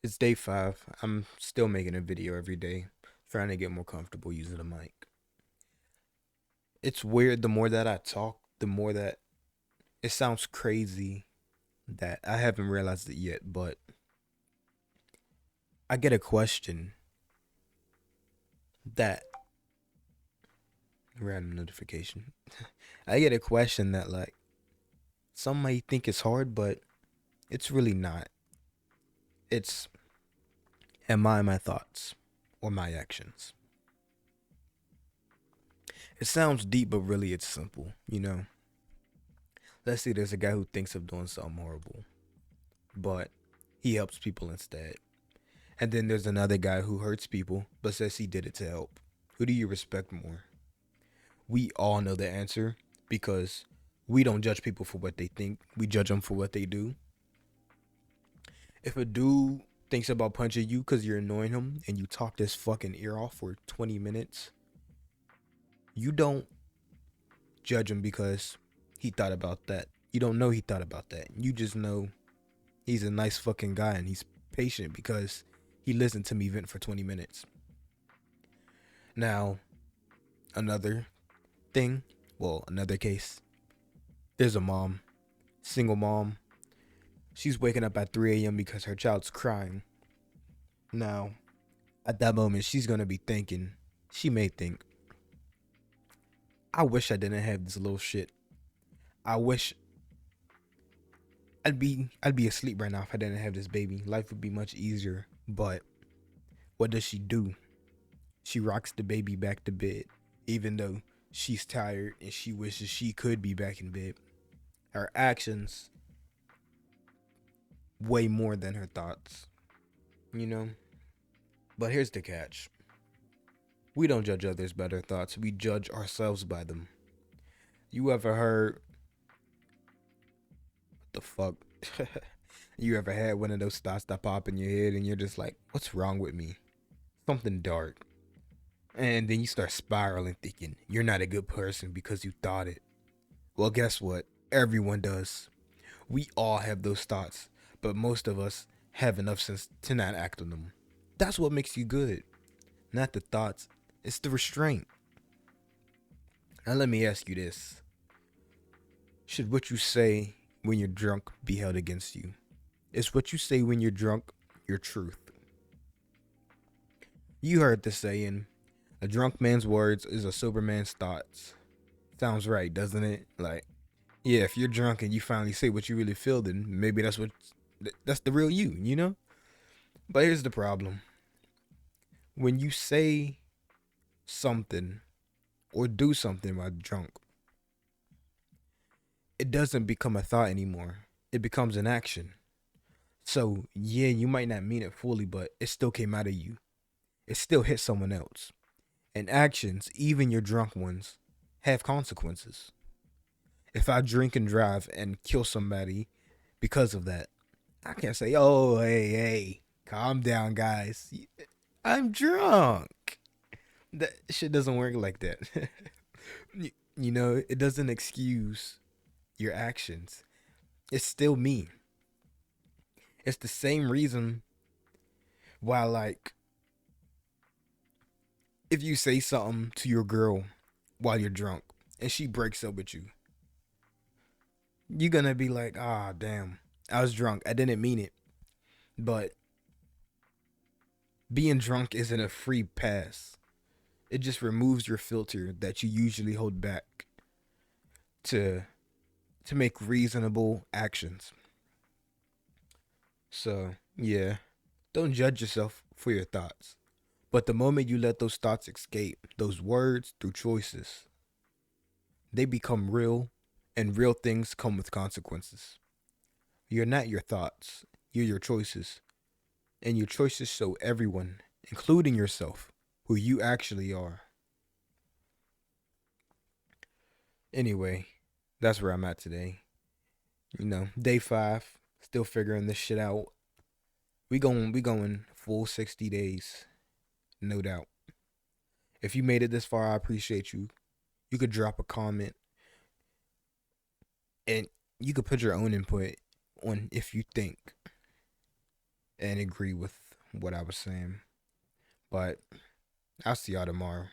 It's day 5. I'm still making a video every day, trying to get more comfortable using the mic. It's weird, the more that I talk, the more that it sounds crazy that I haven't realized it yet, but I get a question that random notification. I get a question that like some might think it's hard, but it's really not. It's am I my thoughts or my actions? It sounds deep, but really it's simple. Let's say there's a guy who thinks of doing something horrible, but he helps people instead. And then there's another guy who hurts people, but says he did it to help. Who do you respect more? We all know the answer because we don't judge people for what they think. We judge them for what they do. If a dude thinks about punching you because you're annoying him and you talk this fucking ear off for 20 minutes, you don't judge him because he thought about that. You don't know he thought about that. You just know he's a nice fucking guy and he's patient because he listened to me vent for 20 minutes. Now, another thing, another case. There's a mom, single mom. She's waking up at 3 a.m. because her child's crying. Now, at that moment, she's gonna be thinking, she may think, I wish I didn't have this little shit. I wish I'd be asleep right now if I didn't have this baby. Life would be much easier. But what does she do? She rocks the baby back to bed, even though she's tired and she wishes she could be back in bed. Her actions way more than her thoughts, you know? But here's the catch. We don't judge others by their thoughts. We judge ourselves by them. You ever heard the fuck? You ever had one of those thoughts that pop in your head and you're just like, what's wrong with me? Something dark. And then you start spiraling thinking you're not a good person because you thought it. Well, guess what? Everyone does. We all have those thoughts, but most of us have enough sense to not act on them. That's what makes you good. Not the thoughts, it's the restraint. Now, let me ask you this. Should what you say when you're drunk be held against you? Is what you say when you're drunk your truth? You heard the saying, a drunk man's words is a sober man's thoughts. Sounds right, doesn't it? Like, yeah, if you're drunk and you finally say what you really feel, then maybe that's the real you. But here's the problem. When you say something or do something while drunk, it doesn't become a thought anymore. It becomes an action. So, yeah, you might not mean it fully, but it still came out of you. It still hit someone else. And actions, even your drunk ones, have consequences. If I drink and drive and kill somebody because of that, I can't say, oh, hey, calm down, guys. I'm drunk. That shit doesn't work like that. It doesn't excuse your actions. It's still me. It's the same reason why, like, if you say something to your girl while you're drunk and she breaks up with you, you're gonna be like, ah, damn, I was drunk. I didn't mean it. But being drunk isn't a free pass. It just removes your filter that you usually hold back to to make reasonable actions. So, yeah, don't judge yourself for your thoughts. But the moment you let those thoughts escape, those words through choices, they become real, and real things come with consequences. You're not your thoughts, you're your choices. And your choices show everyone, including yourself, who you actually are. Anyway, that's where I'm at today. Day 5, still figuring this shit out. We going full 60 days, no doubt. If you made it this far, I appreciate you. You could drop a comment and you could put your own input on if you think and agree with what I was saying. But I'll see y'all tomorrow.